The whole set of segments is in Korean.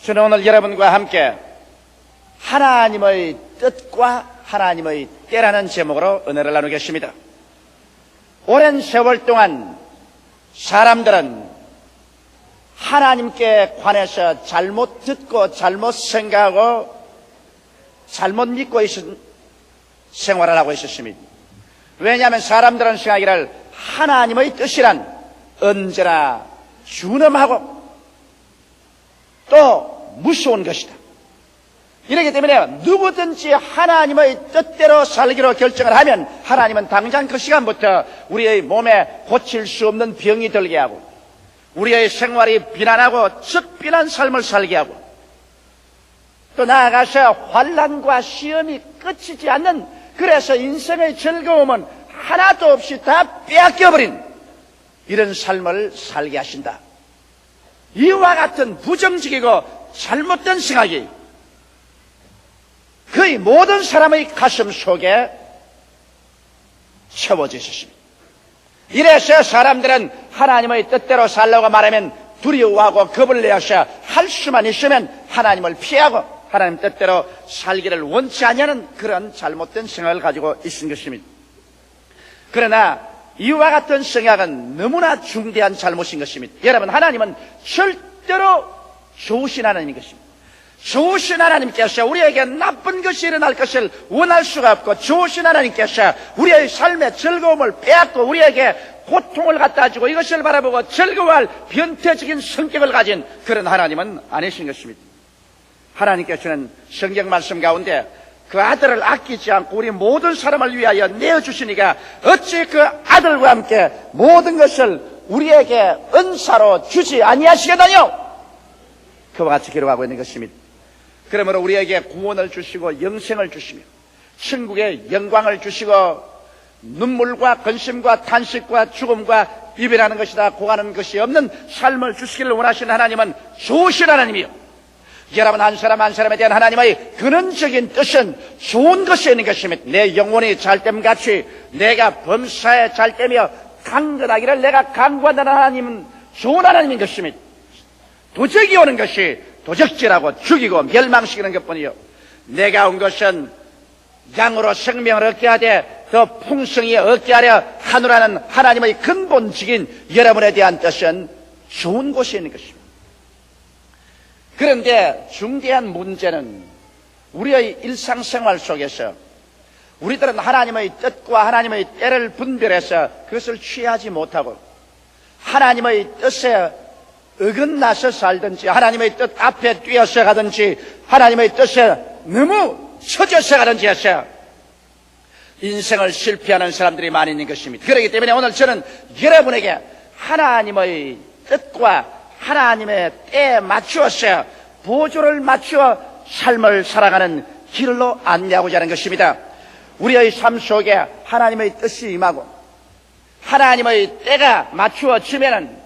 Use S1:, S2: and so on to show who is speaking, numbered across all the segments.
S1: 저는 오늘 여러분과 함께 하나님의 뜻과 하나님의 때라는 제목으로 은혜를 나누겠습니다. 오랜 세월 동안 사람들은 하나님께 관해서 잘못 듣고 잘못 생각하고 잘못 믿고 생활을 하고 있었습니다. 왜냐하면 사람들은 생각하기를 하나님의 뜻이란 언제나 준엄하고 또 무서운 것이다. 이렇기 때문에 누구든지 하나님의 뜻대로 살기로 결정을 하면 하나님은 당장 그 시간부터 우리의 몸에 고칠 수 없는 병이 들게 하고 우리의 생활이 비난하고 적비난 삶을 살게 하고 또 나아가서 환난과 시험이 끝이지 않는, 그래서 인생의 즐거움은 하나도 없이 다 빼앗겨버린 이런 삶을 살게 하신다. 이와 같은 부정적이고 잘못된 생각이 거의 모든 사람의 가슴 속에 채워져 있었습니다. 이래서 사람들은 하나님의 뜻대로 살려고 말하면 두려워하고 겁을 내어서 할 수만 있으면 하나님을 피하고 하나님 뜻대로 살기를 원치 않냐는 그런 잘못된 생각을 가지고 있는 것입니다. 그러나 이와 같은 생각은 너무나 중대한 잘못인 것입니다. 여러분, 하나님은 절대로 좋으신 하나님인 것입니다. 좋으신 하나님께서 우리에게 나쁜 것이 일어날 것을 원할 수가 없고, 좋으신 하나님께서 우리의 삶의 즐거움을 빼앗고 우리에게 고통을 갖다 주고 이것을 바라보고 즐거워할 변태적인 성격을 가진 그런 하나님은 아니신 것입니다. 하나님께서는 성경 말씀 가운데 그 아들을 아끼지 않고 우리 모든 사람을 위하여 내어주시니까 어찌 그 아들과 함께 모든 것을 우리에게 은사로 주지 아니하시겠느냐? 그와 같이 기록하고 있는 것입니다. 그러므로 우리에게 구원을 주시고 영생을 주시며 천국의 영광을 주시고 눈물과 근심과 탄식과 죽음과 이별하는 것이다 고하는 것이 없는 삶을 주시기를 원하시는 하나님은 좋으신 하나님이요, 여러분 한 사람 한 사람에 대한 하나님의 근원적인 뜻은 좋은 것이 있는 것입니다. 내 영혼이 잘됨같이 내가 범사에 잘되며 강건하기를 내가 강구한다는 하나님은 좋은 하나님인 것입니다. 도적이 오는 것이 도적질하고 죽이고 멸망시키는 것뿐이요, 내가 온 것은 양으로 생명을 얻게 하되 더 풍성히 얻게 하려 하노라는 하나님의 근본적인 여러분에 대한 뜻은 좋은 곳이 있는 것입니다. 그런데 중대한 문제는 우리의 일상생활 속에서 우리들은 하나님의 뜻과 하나님의 때를 분별해서 그것을 취하지 못하고 하나님의 뜻에 어긋나서 살든지 하나님의 뜻 앞에 뛰어서 가든지 하나님의 뜻에 너무 처져서 가든지 해서 인생을 실패하는 사람들이 많이 있는 것입니다. 그렇기 때문에 오늘 저는 여러분에게 하나님의 뜻과 하나님의 때에 맞추어서 보조를 맞추어 삶을 살아가는 길로 안내하고자 하는 것입니다. 우리의 삶 속에 하나님의 뜻이 임하고 하나님의 때가 맞추어지면은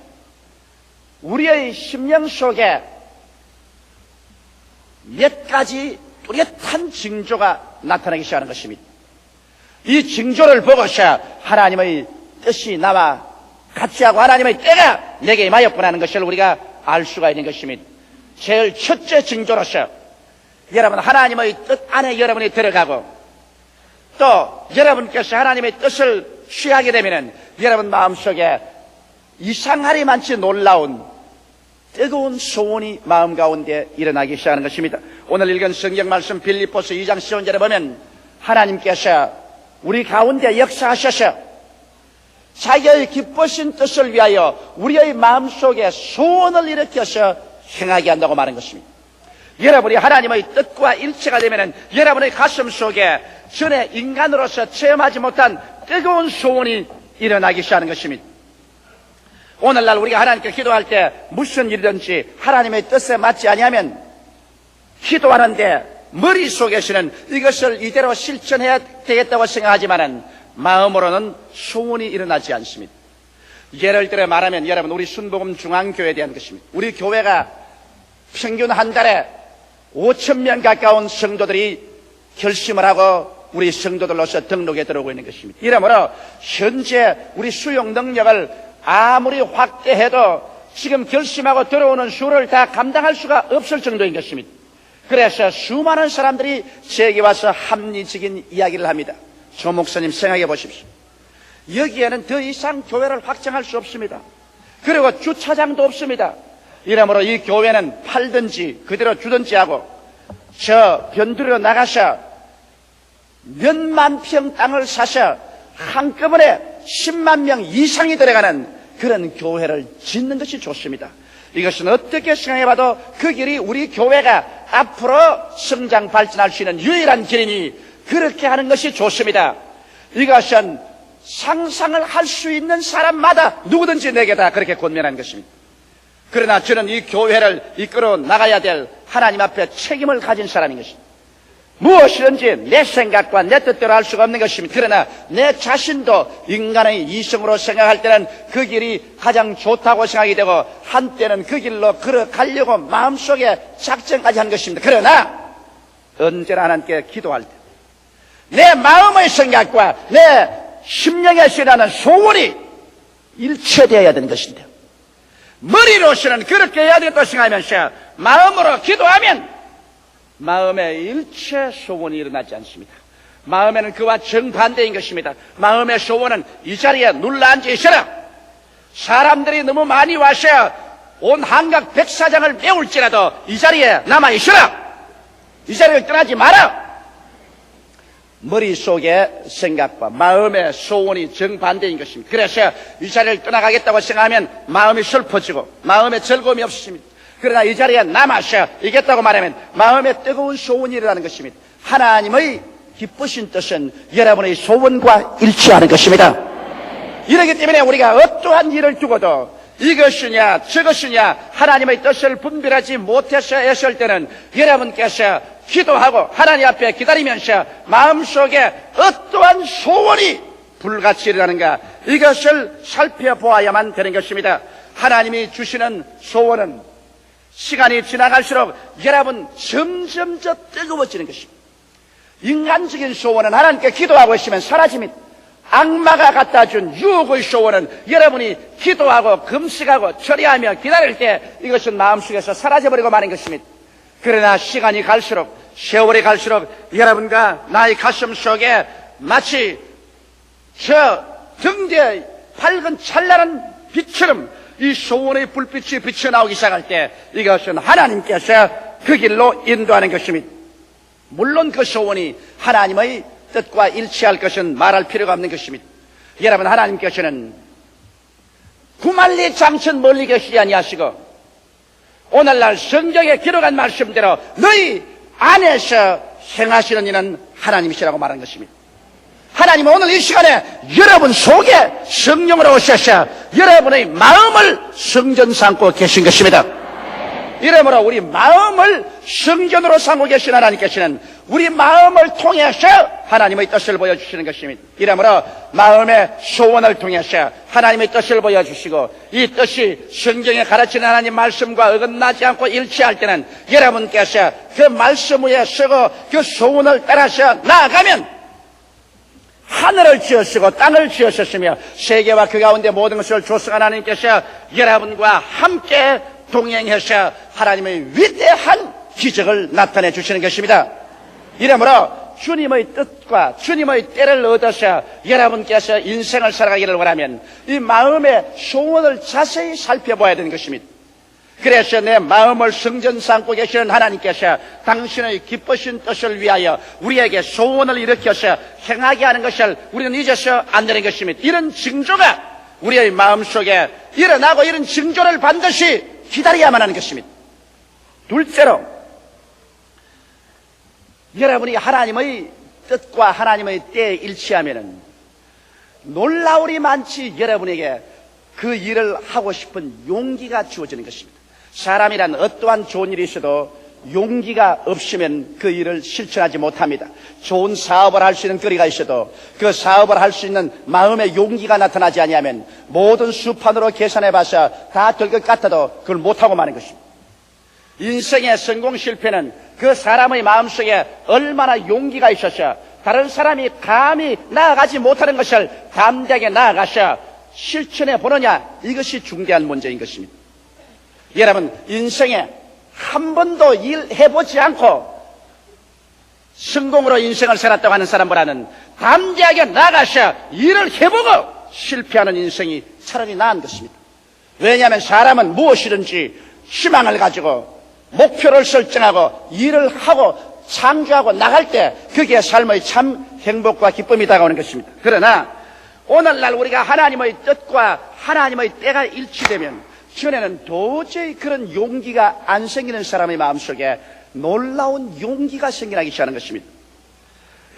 S1: 우리의 심령 속에 몇 가지 뚜렷한 징조가 나타나기 시작하는 것입니다. 이 징조를 보고서 하나님의 뜻이 나와 같이 하고 하나님의 때가 내게 임하였구나 하는 것을 우리가 알 수가 있는 것입니다. 제일 첫째 징조로서 여러분 하나님의 뜻 안에 여러분이 들어가고 또 여러분께서 하나님의 뜻을 취하게 되면은 여러분 마음속에 이상하리만치 놀라운 뜨거운 소원이 마음 가운데 일어나기 시작하는 것입니다. 오늘 읽은 성경 말씀 빌립보서 2장 10절에 보면 하나님께서 우리 가운데 역사하셔서 자기의 기쁘신 뜻을 위하여 우리의 마음속에 소원을 일으켜서 행하게 한다고 말한 것입니다. 여러분이 하나님의 뜻과 일치가 되면 여러분의 가슴 속에 전에 인간으로서 체험하지 못한 뜨거운 소원이 일어나기 시작하는 것입니다. 오늘날 우리가 하나님께 기도할 때 무슨 일이든지 하나님의 뜻에 맞지 아니하면 기도하는데 머릿속에서는 이것을 이대로 실천해야 되겠다고 생각하지만은 마음으로는 소원이 일어나지 않습니다. 예를 들어 말하면 여러분 우리 순복음 중앙교회에 대한 것입니다. 우리 교회가 평균 한 달에 5,000명 가까운 성도들이 결심을 하고 우리 성도들로서 등록에 들어오고 있는 것입니다. 이러므로 현재 우리 수용 능력을 아무리 확대해도 지금 결심하고 들어오는 수를 다 감당할 수가 없을 정도인 것입니다. 그래서 수많은 사람들이 제게 와서 합리적인 이야기를 합니다. 조 목사님 생각해 보십시오. 여기에는 더 이상 교회를 확장할 수 없습니다. 그리고 주차장도 없습니다. 이러므로 이 교회는 팔든지 그대로 주든지 하고 저 변두리로 나가서 몇만 평 땅을 사서 한꺼번에 10만 명 이상이 들어가는 그런 교회를 짓는 것이 좋습니다. 이것은 어떻게 생각해봐도 그 길이 우리 교회가 앞으로 성장 발전할 수 있는 유일한 길이니 그렇게 하는 것이 좋습니다. 이것은 상상을 할 수 있는 사람마다 누구든지 내게 다 그렇게 권면한 것입니다. 그러나 저는 이 교회를 이끌어 나가야 될 하나님 앞에 책임을 가진 사람인 것입니다. 무엇이든지 내 생각과 내 뜻대로 할 수가 없는 것입니다. 그러나 내 자신도 인간의 이성으로 생각할 때는 그 길이 가장 좋다고 생각이 되고 한때는 그 길로 걸어가려고 마음속에 작정까지 하는 것입니다. 그러나 언제나 하나님께 기도할 때 내 마음의 생각과 내 심령에서 일어나는 소원이 일치되어야 되는 것인데 머리로서는 그렇게 해야 되겠다고 생각하면서 마음으로 기도하면 마음의 일체 소원이 일어나지 않습니다. 마음에는 그와 정반대인 것입니다. 마음의 소원은 이 자리에 눌러앉아 있어라. 사람들이 너무 많이 와서 온 한각 백사장을 메울지라도 이 자리에 남아 있어라. 이 자리를 떠나지 마라. 머릿속의 생각과 마음의 소원이 정반대인 것입니다. 그래서 이 자리를 떠나가겠다고 생각하면 마음이 슬퍼지고 마음에 즐거움이 없습니다. 그러나 이 자리에 남아서 이겠다고 말하면 마음에 뜨거운 소원이 일어나는 것입니다. 하나님의 기쁘신 뜻은 여러분의 소원과 일치하는 것입니다. 이렇기 때문에 우리가 어떠한 일을 두고도 이것이냐 저것이냐 하나님의 뜻을 분별하지 못해서 했을 때는 여러분께서 기도하고 하나님 앞에 기다리면서 마음속에 어떠한 소원이 불같이 일어나는가 이것을 살펴보아야만 되는 것입니다. 하나님이 주시는 소원은 시간이 지나갈수록 여러분 점점 더 뜨거워지는 것입니다. 인간적인 소원은 하나님께 기도하고 있으면 사라집니다. 악마가 갖다 준 유혹의 소원은 여러분이 기도하고 금식하고 처리하며 기다릴 때 이것은 마음속에서 사라져버리고 마는 것입니다. 그러나 시간이 갈수록 세월이 갈수록 여러분과 나의 가슴 속에 마치 저 등대의 밝은 찬란한 빛처럼 이 소원의 불빛이 비쳐나오기 시작할 때 이것은 하나님께서 그 길로 인도하는 것입니다. 물론 그 소원이 하나님의 뜻과 일치할 것은 말할 필요가 없는 것입니다. 여러분 하나님께서는 구만리 장천 멀리 계시지 아니하시고 오늘날 성경에 기록한 말씀대로 너희 안에서 행하시는 이는 하나님이시라고 말한 것입니다. 하나님은 오늘 이 시간에 여러분 속에 성령으로 오셔서 여러분의 마음을 성전 삼고 계신 것입니다. 이러므로 우리 마음을 성전으로 삼고 계신 하나님께서는 우리 마음을 통해서 하나님의 뜻을 보여주시는 것입니다. 이러므로 마음의 소원을 통해서 하나님의 뜻을 보여주시고 이 뜻이 성경에 가르치는 하나님 말씀과 어긋나지 않고 일치할 때는 여러분께서 그 말씀 위에 서고 그 소원을 따라서 나아가면 하늘을 지으시고 땅을 지으셨으며 세계와 그 가운데 모든 것을 조성한 하나님께서 여러분과 함께 동행해서 하나님의 위대한 기적을 나타내 주시는 것입니다. 이러므로 주님의 뜻과 주님의 때를 얻어서 여러분께서 인생을 살아가기를 원하면 이 마음의 소원을 자세히 살펴봐야 되는 것입니다. 그래서 내 마음을 성전 삼고 계시는 하나님께서 당신의 기쁘신 뜻을 위하여 우리에게 소원을 일으켜서 행하게 하는 것을 우리는 잊어서 안 되는 것입니다. 이런 징조가 우리의 마음속에 일어나고 이런 징조를 반드시 기다려야만 하는 것입니다. 둘째로 여러분이 하나님의 뜻과 하나님의 때에 일치하면은 놀라울이 많지 여러분에게 그 일을 하고 싶은 용기가 주어지는 것입니다. 사람이란 어떠한 좋은 일이 있어도 용기가 없으면 그 일을 실천하지 못합니다. 좋은 사업을 할 수 있는 거리가 있어도 그 사업을 할 수 있는 마음의 용기가 나타나지 아니하면 모든 수판으로 계산해봐서 다 될 것 같아도 그걸 못하고 마는 것입니다. 인생의 성공 실패는 그 사람의 마음속에 얼마나 용기가 있어서 다른 사람이 감히 나아가지 못하는 것을 담대하게 나아가서 실천해 보느냐, 이것이 중대한 문제인 것입니다. 여러분, 인생에 한 번도 일해보지 않고 성공으로 인생을 살았다고 하는 사람보다는 담대하게 나가셔 일을 해보고 실패하는 인생이 차라리 나은 것입니다. 왜냐하면 사람은 무엇이든지 희망을 가지고 목표를 설정하고 일을 하고 창조하고 나갈 때 그게 삶의 참 행복과 기쁨이 다가오는 것입니다. 그러나 오늘날 우리가 하나님의 뜻과 하나님의 때가 일치되면 전에는 도저히 그런 용기가 안 생기는 사람의 마음속에 놀라운 용기가 생겨나기 시작하는 것입니다.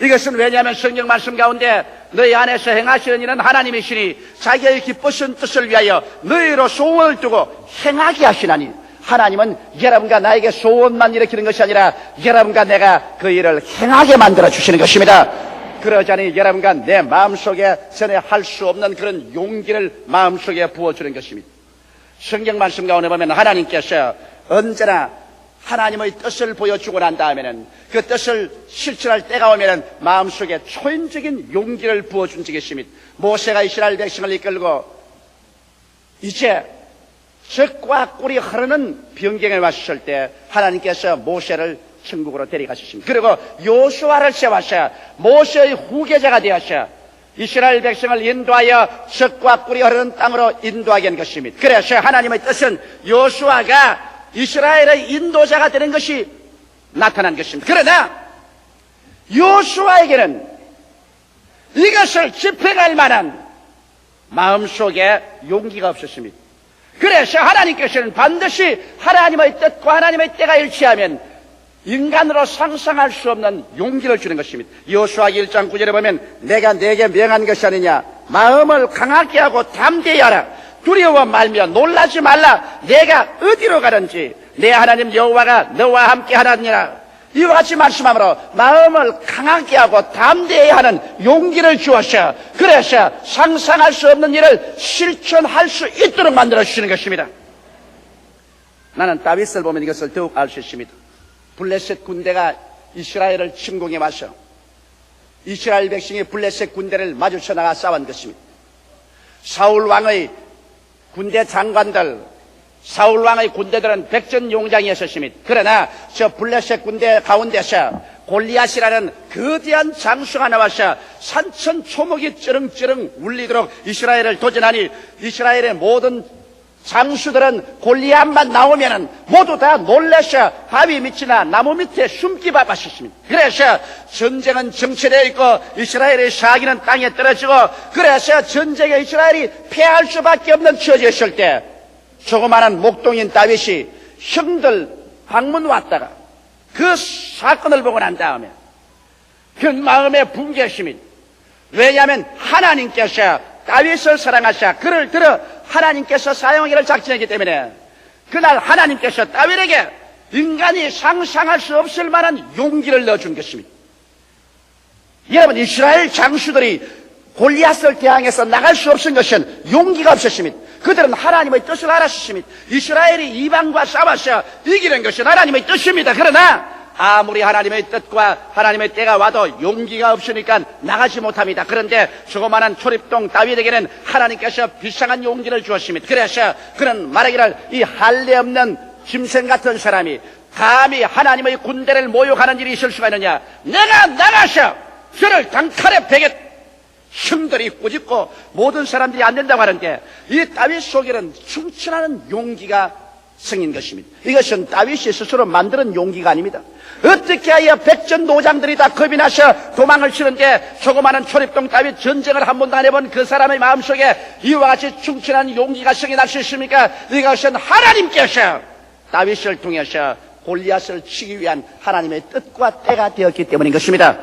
S1: 이것은 왜냐하면 성경 말씀 가운데 너희 안에서 행하시는 일은 하나님이시니 자기의 기쁘신 뜻을 위하여 너희로 소원을 두고 행하게 하시나니, 하나님은 여러분과 나에게 소원만 일으키는 것이 아니라 여러분과 내가 그 일을 행하게 만들어 주시는 것입니다. 그러자니 여러분과 내 마음속에 전에 할 수 없는 그런 용기를 마음속에 부어주는 것입니다. 성경 말씀 가운데 보면 하나님께서 언제나 하나님의 뜻을 보여주고 난 다음에는 그 뜻을 실천할 때가 오면은 마음속에 초인적인 용기를 부어준 적이 있습니다. 모세가 이스라엘 백성을 이끌고 이제 적과 꿀이 흐르는 변경에 왔을 때 하나님께서 모세를 천국으로 데려가셨습니다. 그리고 요수아를 세워서 모세의 후계자가 되어서 이스라엘 백성을 인도하여 적과 꿀이 흐르는 땅으로 인도하게 한 것입니다. 그래서 하나님의 뜻은 요수아가 이스라엘의 인도자가 되는 것이 나타난 것입니다. 그러나 요수아에게는 이것을 집행할 만한 마음속에 용기가 없었습니다. 그래서 하나님께서는 반드시 하나님의 뜻과 하나님의 때가 일치하면 인간으로 상상할 수 없는 용기를 주는 것입니다. 여호수아기 1장 9절에 보면 내가 네게 명한 것이 아니냐, 마음을 강하게 하고 담대히 하라, 두려워 말며 놀라지 말라, 내가 어디로 가든지 내 하나님 여호와가 너와 함께 하느니라. 이와 같이 말씀하므로 마음을 강하게 하고 담대히 하는 용기를 주었어. 그래서 상상할 수 없는 일을 실천할 수 있도록 만들어 주시는 것입니다. 나는 다윗을 보면 이것을 더욱 알 수 있습니다. 블레셋 군대가 이스라엘을 침공해 와서 이스라엘 백성이 블레셋 군대를 마주쳐 나가 싸운 것입니다. 사울 왕의 군대 장관들, 사울 왕의 군대들은 백전용장이었습니다. 그러나 저 블레셋 군대 가운데서 골리앗이라는 거대한 장수가 나와서 산천 초목이 쩌렁쩌렁 울리도록 이스라엘을 도전하니 이스라엘의 모든 장수들은 골리앗만 나오면은 모두 다 놀라서 바위 밑이나 나무 밑에 숨기 바빴습니다. 그래서 전쟁은 정체되어 있고 이스라엘의 사기는 땅에 떨어지고, 그래서 전쟁에 이스라엘이 패할 수밖에 없는 처지에 있을 때 조그마한 목동인 다윗이 형들 방문 왔다가 그 사건을 보고 난 다음에 그 마음의 붕괴심이, 왜냐하면 하나님께서 다윗을 사랑하사 그를 들어 하나님께서 사용하기를 작정했기 때문에 그날 하나님께서 다윗에게 인간이 상상할 수 없을 만한 용기를 넣어준 것입니다. 여러분, 이스라엘 장수들이 골리앗을 대항해서 나갈 수 없은 것은 용기가 없었습니다. 그들은 하나님의 뜻을 알았습니다. 이스라엘이 이방과 싸워서 이기는 것은 하나님의 뜻입니다. 그러나 아무리 하나님의 뜻과 하나님의 때가 와도 용기가 없으니까 나가지 못합니다. 그런데 조그마한 초립동 다윗에게는 하나님께서 비상한 용기를 주었습니다. 그래서 그는 말하기를 이 할례 없는 짐승 같은 사람이 감히 하나님의 군대를 모욕하는 일이 있을 수가 있느냐, 내가 나가서 저를 단칼에 베겠. 형들이 꾸짖고 모든 사람들이 안 된다고 하는데 이 다윗 속에는 충천하는 용기가 생긴 것입니다. 이것은 다윗이 스스로 만드는 용기가 아닙니다. 어떻게 하여 백전노장들이 다 겁이 나서 도망을 치는데 조그마한 초립동 다윗, 전쟁을 한 번도 안 해본 그 사람의 마음속에 이와 같이 충천한 용기가 생겨날 수 있습니까? 이것은 하나님께서 다윗을 통해서 골리앗을 치기 위한 하나님의 뜻과 때가 되었기 때문인 것입니다.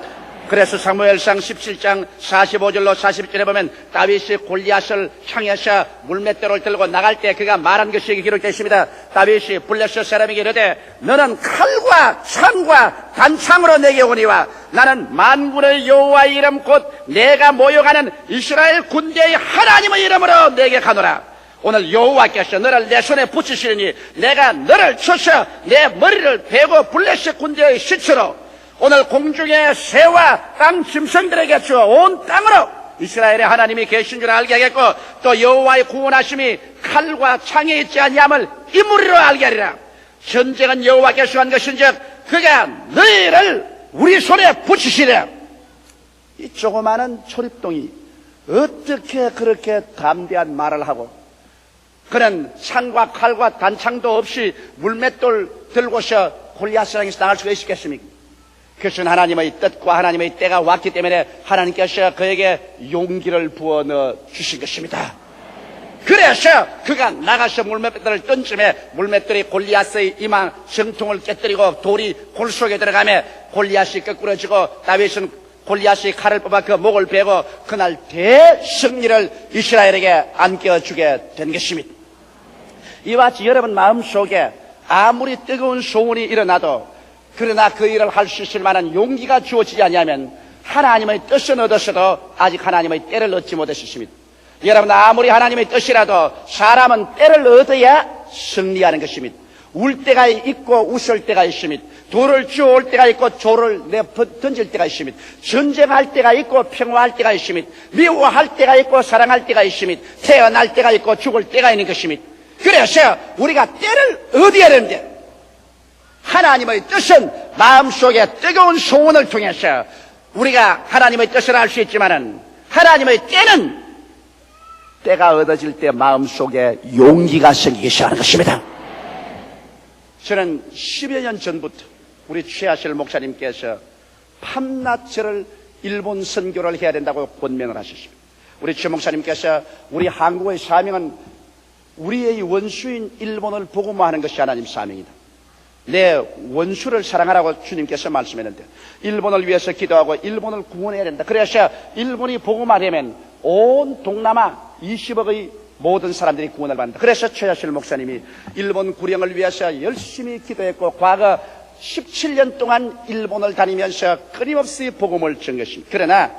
S1: 그래서 사무엘상 17장 45절로 41절에 보면 다윗이 골리앗을 향해서 물맷대를 들고 나갈 때 그가 말한 것이 기록되어 있습니다. 다윗이 블레셋 사람에게 이르되 너는 칼과 창과 단창으로 내게 오니와 나는 만군의 여호와의 이름 곧 내가 모욕하는 이스라엘 군대의 하나님의 이름으로 내게 가노라. 오늘 여호와께서 너를 내 손에 붙이시니 내가 너를 쳐서 내 머리를 베고 블레셋 군대의 시체로 오늘 공중의 새와 땅 짐승들에게 주어 온 땅으로 이스라엘의 하나님이 계신 줄 알게 하겠고 또 여호와의 구원하심이 칼과 창에 있지 아니함을 이 무리로 알게 하리라. 전쟁은 여호와께서 한 것인즉 그가 너희를 우리 손에 붙이시리라. 이 조그마한 초립동이 어떻게 그렇게 담대한 말을 하고 그는 창과 칼과 단창도 없이 물맷돌 들고서 골리앗을 향해서 나갈 수가 있겠습니까? 그것은 하나님의 뜻과 하나님의 때가 왔기 때문에 하나님께서 그에게 용기를 부어 넣어 주신 것입니다. 그래서 그가 나가서 물맷돌을 던짐에 물맷돌이 골리앗의 이마 정통을 깨뜨리고 돌이 골 속에 들어가며 골리앗이 거꾸러지고 다윗은 골리앗이 칼을 뽑아 그 목을 베고 그날 대승리를 이스라엘에게 안겨주게 된 것입니다. 이와 같이 여러분 마음속에 아무리 뜨거운 소원이 일어나도 그러나 그 일을 할 수 있을 만한 용기가 주어지지 아니하면 하나님의 뜻은 얻었어도 아직 하나님의 때를 얻지 못했습니다. 여러분 아무리 하나님의 뜻이라도 사람은 때를 얻어야 승리하는 것입니다. 울 때가 있고 웃을 때가 있습니다. 돌을 주워올 때가 있고 조를 던질 때가 있습니다. 전쟁할 때가 있고 평화할 때가 있습니다. 미워할 때가 있고 사랑할 때가 있습니다. 태어날 때가 있고 죽을 때가 있는 것입니다. 그래서 우리가 때를 얻어야 되는데 하나님의 뜻은 마음속에 뜨거운 소원을 통해서 우리가 하나님의 뜻을 알 수 있지만은 하나님의 때는 때가 얻어질 때 마음속에 용기가 생기기 시작하는 것입니다. 저는 10여 년 전부터 우리 최하실 목사님께서 밤낮을 일본 선교를 해야 된다고 권면을 하셨습니다. 우리 최 목사님께서 우리 한국의 사명은 우리의 원수인 일본을 복음화하는 것이 하나님 사명이다. 내 원수를 사랑하라고 주님께서 말씀했는데 일본을 위해서 기도하고 일본을 구원해야 된다. 그래서 일본이 복음화되면 온 동남아 20억의 모든 사람들이 구원을 받는다. 그래서 최하실 목사님이 일본 구령을 위해서 열심히 기도했고 과거 17년 동안 일본을 다니면서 끊임없이 복음을 전했습니다. 그러나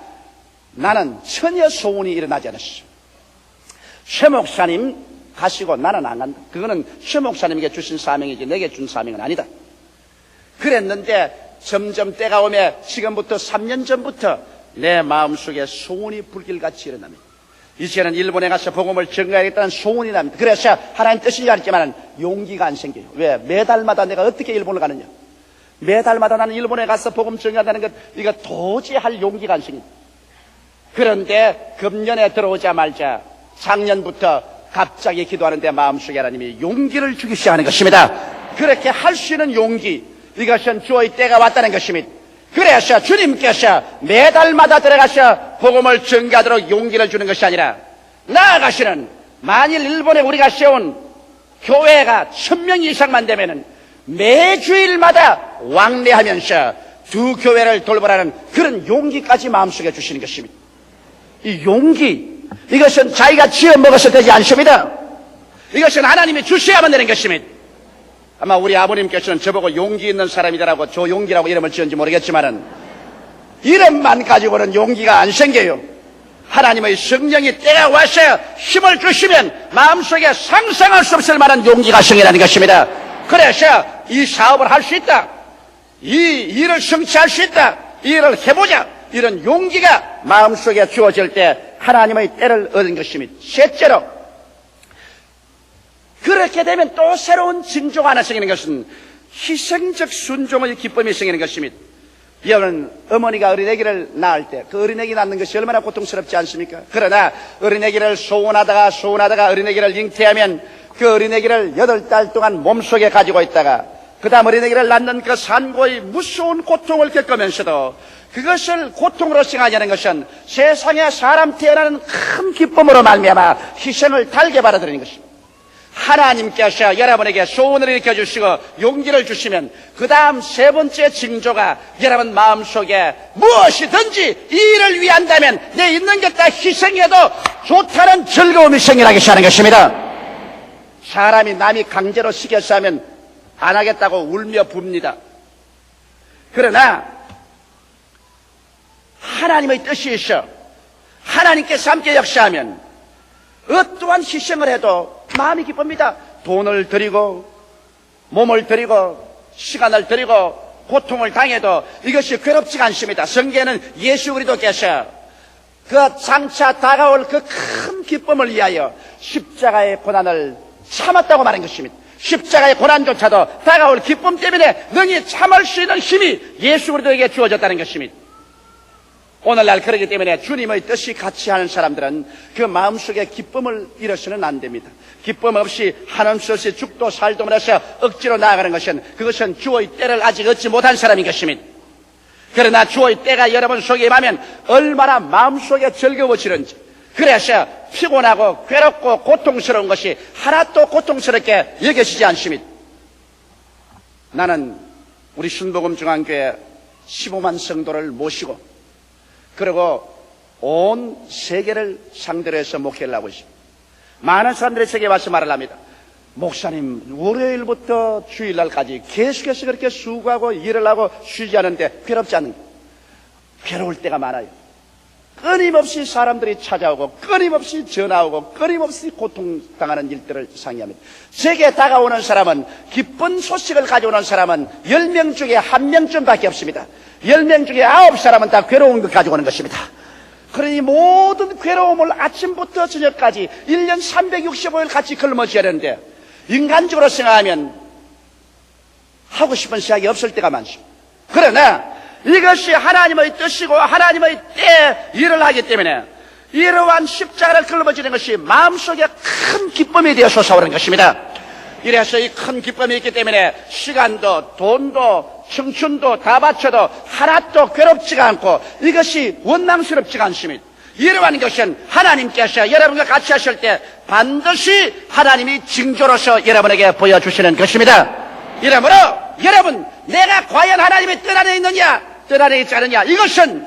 S1: 나는 전혀 소원이 일어나지 않았어. 최 목사님 가시고 나는 안 간다. 그거는 최 목사님에게 주신 사명이지 내게 준 사명은 아니다. 그랬는데 점점 때가 오며 지금부터 3년 전부터 내 마음속에 소원이 불길같이 일어납니다. 이제는 일본에 가서 복음을 전가하겠다는 소원이 납니다. 그래서 하나님 뜻인 줄 알았지만 용기가 안 생겨요. 왜? 매달마다 내가 어떻게 일본을 가느냐. 매달마다 나는 일본에 가서 복음 전가한다는 것 이거 도저히 할 용기가 안 생깁니다. 그런데 금년에 들어오자마자 작년부터 갑자기 기도하는데 마음속에 하나님이 용기를 주기 시작하는 것입니다. 그렇게 할 수 있는 용기, 이것은 주의 때가 왔다는 것입니다. 그래서 주님께서 매달마다 들어가서 복음을 전가하도록 용기를 주는 것이 아니라 나아가시는 만일 일본에 우리가 세운 교회가 1000명 이상만 되면은 매주일마다 왕래하면서 두 교회를 돌보라는 그런 용기까지 마음속에 주시는 것입니다. 이 용기, 이것은 자기가 지어 먹어서 되지 않습니다. 이것은 하나님이 주셔야만 되는 것입니다. 아마 우리 아버님께서는 저보고 용기 있는 사람이라고 조용기라고 이름을 지은지 모르겠지만은 이름만 가지고는 용기가 안 생겨요. 하나님의 성령이 때가 와서 힘을 주시면 마음속에 상상할 수 없을 만한 용기가 생기라는 것입니다. 그래서 이 사업을 할 수 있다, 이 일을 성취할 수 있다, 이 일을 해보자, 이런 용기가 마음속에 주어질 때 하나님의 때를 얻은 것입니다. 셋째로 그렇게 되면 또 새로운 징조가 하나 생기는 것은 희생적 순종의 기쁨이 생기는 것입니다. 여러분 어머니가 어린애기를 낳을 때 그 어린애기 낳는 것이 얼마나 고통스럽지 않습니까? 그러나 어린애기를 소원하다가 어린애기를 잉태하면 그 어린애기를 8달 동안 몸속에 가지고 있다가 그 다음 어린애기를 낳는 그 산고의 무서운 고통을 겪으면서도 그것을 고통으로 생각하지 않는 것은 세상에 사람 태어나는 큰 기쁨으로 말미암아 희생을 달게 받아들이는 것입니다. 하나님께서 여러분에게 소원을 일으켜 주시고 용기를 주시면 그 다음 세 번째 징조가 여러분 마음속에 무엇이든지 이 일을 위한다면 내 있는 것 다 희생해도 좋다는 즐거움이 생겨나기 시작하는 것입니다. 사람이 남이 강제로 시켜서 하면 안 하겠다고 울며 붑니다. 그러나 하나님의 뜻이 있어 하나님께서 함께 역사하면 어떠한 희생을 해도 마음이 기쁩니다. 돈을 드리고 몸을 드리고 시간을 드리고 고통을 당해도 이것이 괴롭지가 않습니다. 성경에는 예수 그리스도께서 그 장차 다가올 그 큰 기쁨을 위하여 십자가의 고난을 참았다고 말한 것입니다. 십자가의 고난조차도 다가올 기쁨 때문에 능히 참을 수 있는 힘이 예수 그리스도에게 주어졌다는 것입니다. 오늘날 그러기 때문에 주님의 뜻이 같이 하는 사람들은 그 마음속에 기쁨을 잃어서는 안 됩니다. 기쁨 없이 한음 수 없이 죽도 살도 못해서 억지로 나아가는 것은 그것은 주의 때를 아직 얻지 못한 사람인 것입니다. 그러나 주의 때가 여러분 속에 임하면 얼마나 마음속에 즐거워지는지, 그래서 피곤하고 괴롭고 고통스러운 것이 하나도 고통스럽게 여겨지지 않습니다. 나는 우리 순복음중앙교회 15만 성도를 모시고 그리고 온 세계를 상대로 해서 목회를 하고 있습니다. 많은 사람들이 제게 와서 말을 합니다. 목사님, 월요일부터 주일날까지 계속해서 그렇게 수고하고 일을 하고 쉬지 않는데 괴롭지 않는가? 괴로울 때가 많아요. 끊임없이 사람들이 찾아오고 끊임없이 전화오고 끊임없이 고통당하는 일들을 상의합니다. 제게 다가오는 사람은, 기쁜 소식을 가져오는 사람은 10명 중에 1명쯤밖에 없습니다. 10명 중에 9사람은 다 괴로운 것 가지고 오는 것입니다. 그러니 모든 괴로움을 아침부터 저녁까지 1년 365일 같이 걸머쥐어야 되는데, 인간적으로 생각하면 하고 싶은 생각이 없을 때가 많습니다. 그러나 이것이 하나님의 뜻이고 하나님의 때에 일을 하기 때문에 이러한 십자가를 걸머쥐는 것이 마음속에 큰 기쁨이 되어 솟아오르는 것입니다. 이래서 이 큰 기쁨이 있기 때문에 시간도 돈도 청춘도 다 바쳐도 하나도 괴롭지가 않고 이것이 원망스럽지가 않습니다. 이러한 것은 하나님께서 여러분과 같이 하실 때 반드시 하나님이 징조로서 여러분에게 보여주시는 것입니다. 이러므로 여러분, 내가 과연 하나님의 뜻 안에 있느냐, 뜻 안에 있지 않느냐, 이것은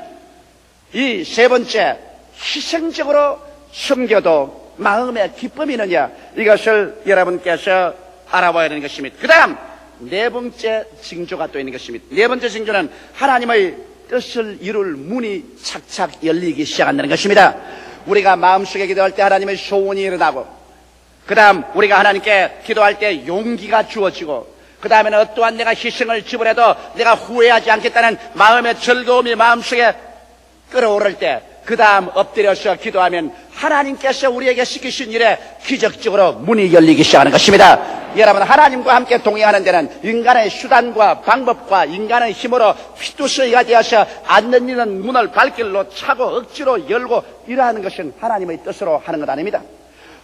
S1: 이 세 번째, 희생적으로 섬겨도 마음에 기쁨이 있느냐, 이것을 여러분께서 알아봐야 되는 것입니다. 그 다음 네 번째 징조가 또 있는 것입니다. 네 번째 징조는 하나님의 뜻을 이룰 문이 착착 열리기 시작한다는 것입니다. 우리가 마음속에 기도할 때 하나님의 소원이 일어나고, 그 다음 우리가 하나님께 기도할 때 용기가 주어지고, 그 다음에는 어떠한 내가 희생을 지불해도 내가 후회하지 않겠다는 마음의 즐거움이 마음속에 끌어오를 때, 그 다음 엎드려서 기도하면 하나님께서 우리에게 시키신 일에 기적적으로 문이 열리기 시작하는 것입니다. 여러분, 하나님과 함께 동행하는 데는 인간의 수단과 방법과 인간의 힘으로 휘두서기가 되어서 안 열리는 문을 발길로 차고 억지로 열고 이러하는 것은 하나님의 뜻으로 하는 것 아닙니다.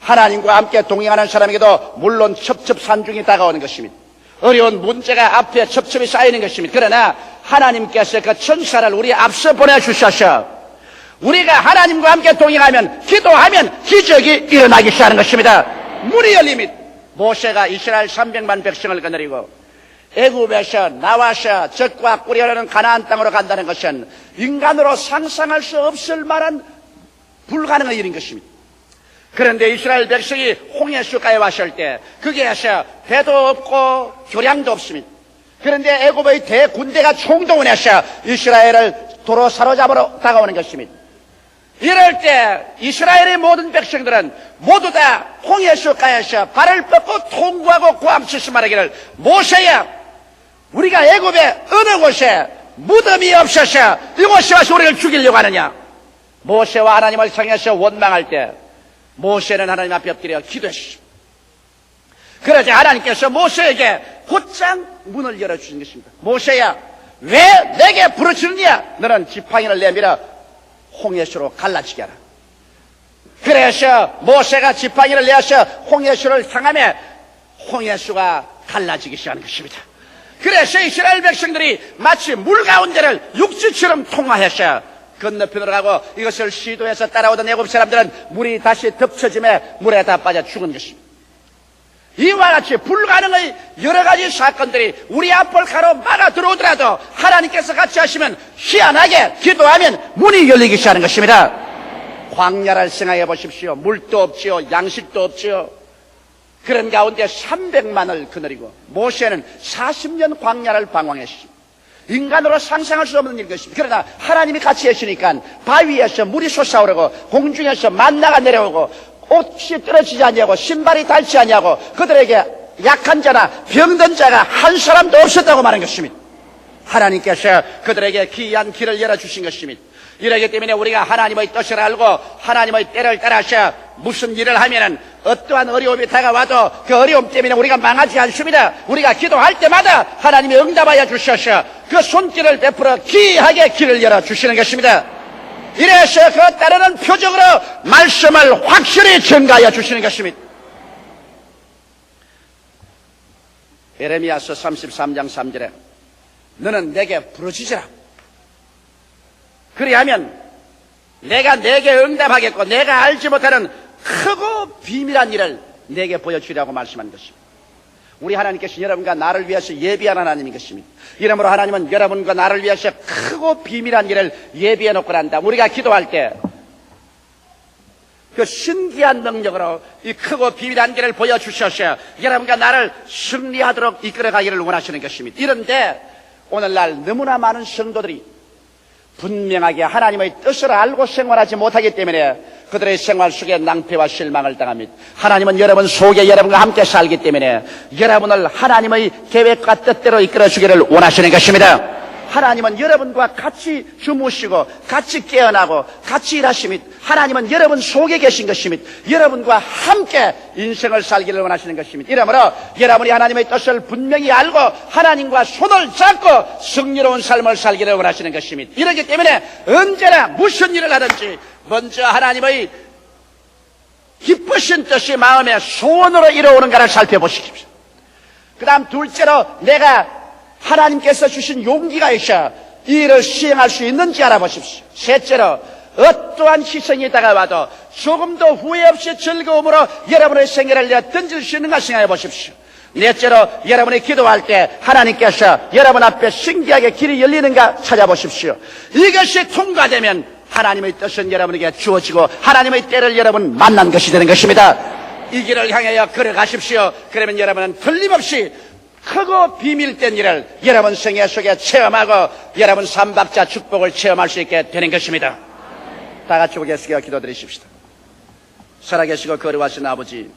S1: 하나님과 함께 동행하는 사람에게도 물론 첩첩산중이 다가오는 것입니다. 어려운 문제가 앞에 첩첩이 쌓이는 것입니다. 그러나 하나님께서 그 천사를 우리 앞서 보내주셔서 우리가 하나님과 함께 동행하면, 기도하면 기적이 일어나기 시작하는 것입니다. 문이 열립니다. 모세가 이스라엘 300만 백성을 거느리고 애굽에서 나와서 젖과 꿀이 흐르는 가나안 땅으로 간다는 것은 인간으로 상상할 수 없을 만한 불가능한 일인 것입니다. 그런데 이스라엘 백성이 홍해수가에 왔을 때 거기에서 배도 없고 교량도 없습니다. 그런데 애굽의 대군대가 총동원해서 이스라엘을 도로 사로잡으러 다가오는 것입니다. 이럴 때 이스라엘의 모든 백성들은 모두 다 홍해수가에서 발을 뻗고 통구하고 고함치시 말하기를, 모세야, 우리가 애굽의 어느 곳에 무덤이 없어서 이곳에 와서 우리를 죽이려고 하느냐. 모세와 하나님을 향해서 원망할 때 모세는 하나님 앞에 엎드려 기도했습니다. 그러자 하나님께서 모세에게 곧장 문을 열어주신 것입니다. 모세야, 왜 내게 부르짖느냐? 너는 지팡이를 내밀어 홍해수로 갈라지게 하라. 그래서 모세가 지팡이를 내어서 홍해수를 향하며 홍해수가 갈라지기 시작하는 것입니다. 그래서 이스라엘 백성들이 마치 물 가운데를 육지처럼 통과해서 건너편으로 가고, 이것을 시도해서 따라오던 애굽 사람들은 물이 다시 덮쳐짐에 물에 다 빠져 죽은 것입니다. 이와 같이 불가능의 여러 가지 사건들이 우리 앞을 가로막아 들어오더라도 하나님께서 같이 하시면 희한하게 기도하면 문이 열리기 시작하는 것입니다. 광야를 생각해 보십시오. 물도 없지요, 양식도 없지요. 그런 가운데 300만을 거느리고 모세는 40년 광야를 방황했습니다. 인간으로 상상할 수 없는 일것입니다. 그러나 하나님이 같이 하시니까 바위에서 물이 솟아오르고 공중에서 만나가 내려오고 옷이 떨어지지 않냐고, 신발이 닳지 않냐고, 그들에게 약한 자나 병든 자가 한 사람도 없었다고 말한 것입니다. 하나님께서 그들에게 기이한 길을 열어주신 것입니다. 이러기 때문에 우리가 하나님의 뜻을 알고 하나님의 때를 따라서 무슨 일을 하면은 어떠한 어려움이 다가와도 그 어려움 때문에 우리가 망하지 않습니다. 우리가 기도할 때마다 하나님이 응답하여 주셔서 그 손길을 베풀어 귀하게 길을 열어주시는 것입니다. 이래서 그 따르는 표적으로 말씀을 확실히 증가하여 주시는 것입니다. 예레미야서 33장 3절에 너는 내게 부르짖으라. 그리하면 내가 내게 응답하겠고 내가 알지 못하는 크고 비밀한 일을 내게 보여주리라고 말씀하는 것입니다. 우리 하나님께서 여러분과 나를 위해서 예비한 하나님인 것입니다. 이러므로 하나님은 여러분과 나를 위해서 크고 비밀한 일을 예비해 놓고 난다. 우리가 기도할 때 그 신기한 능력으로 이 크고 비밀한 길을 보여주셔서 여러분과 나를 승리하도록 이끌어가기를 원하시는 것입니다. 이런데 오늘날 너무나 많은 성도들이 분명하게 하나님의 뜻을 알고 생활하지 못하기 때문에 그들의 생활 속에 낭패와 실망을 당합니다. 하나님은 여러분 속에 여러분과 함께 살기 때문에 여러분을 하나님의 계획과 뜻대로 이끌어주기를 원하시는 것입니다. 하나님은 여러분과 같이 주무시고 같이 깨어나고 같이 일하십니다. 하나님은 여러분 속에 계신 것입니다. 여러분과 함께 인생을 살기를 원하시는 것입니다. 이러므로 여러분이 하나님의 뜻을 분명히 알고 하나님과 손을 잡고 승리로운 삶을 살기를 원하시는 것입니다. 이렇기 때문에 언제나 무슨 일을 하든지 먼저 하나님의 기쁘신 뜻이 마음의 소원으로 이루어오는가를 살펴보십시오. 그 다음 둘째로 내가 하나님께서 주신 용기가 있어 이 일을 시행할 수 있는지 알아보십시오. 셋째로 어떠한 희생이 다가와도 조금도 후회 없이 즐거움으로 여러분의 생애를 내어 던질 수 있는가 생각해 보십시오. 넷째로 여러분이 기도할 때 하나님께서 여러분 앞에 신기하게 길이 열리는가 찾아보십시오. 이것이 통과되면 하나님의 뜻은 여러분에게 주어지고 하나님의 때를 여러분 만난 것이 되는 것입니다. 이 길을 향하여 걸어가십시오. 그러면 여러분은 틀림없이 크고 비밀된 일을 여러분 생애 속에 체험하고 여러분 삼박자 축복을 체험할 수 있게 되는 것입니다. 다 같이 고개 숙여 기도드리십시다. 살아계시고 거룩하신 아버지,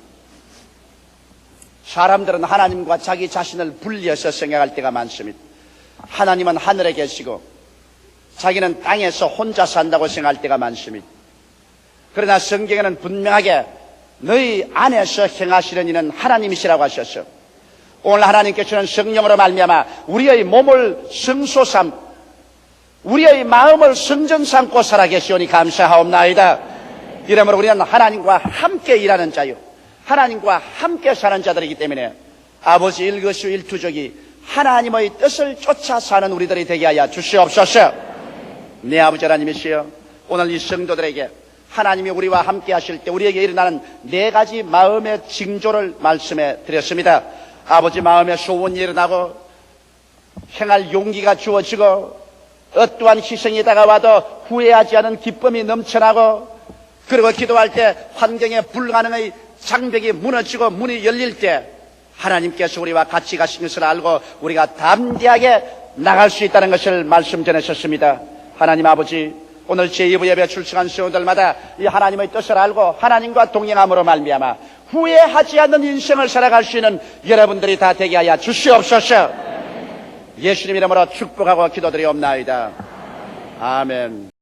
S1: 사람들은 하나님과 자기 자신을 분리해서 생각할 때가 많습니다. 하나님은 하늘에 계시고 자기는 땅에서 혼자 산다고 생각할 때가 많습니다. 그러나 성경에는 분명하게 너희 안에서 행하시는 이는 하나님이시라고 하셨어. 오늘 하나님께서는 성령으로 말미암아 우리의 몸을 성소 삼, 우리의 마음을 성전 삼고 살아계시오니 감사하옵나이다. 이러므로 우리는 하나님과 함께 일하는 자요, 하나님과 함께 사는 자들이기 때문에 아버지 일거수일투족이 하나님의 뜻을 쫓아 사는 우리들이 되게 하여 주시옵소서. 내 아버지 하나님이시여, 오늘 이 성도들에게 하나님이 우리와 함께 하실 때 우리에게 일어나는 네 가지 마음의 징조를 말씀해 드렸습니다. 아버지, 마음의 소원이 일어나고 행할 용기가 주어지고 어떠한 희생이 다가와도 후회하지 않은 기쁨이 넘쳐나고, 그리고 기도할 때 환경에 불가능의 장벽이 무너지고 문이 열릴 때 하나님께서 우리와 같이 가신 것을 알고 우리가 담대하게 나갈 수 있다는 것을 말씀 전하셨습니다. 하나님 아버지, 오늘 제2부 예배 출석한 성도들마다 이 하나님의 뜻을 알고 하나님과 동행함으로 말미암아 후회하지 않는 인생을 살아갈 수 있는 여러분들이 다 되게 하여 주시옵소서. 예수님 이름으로 축복하고 기도드리옵나이다. 아멘.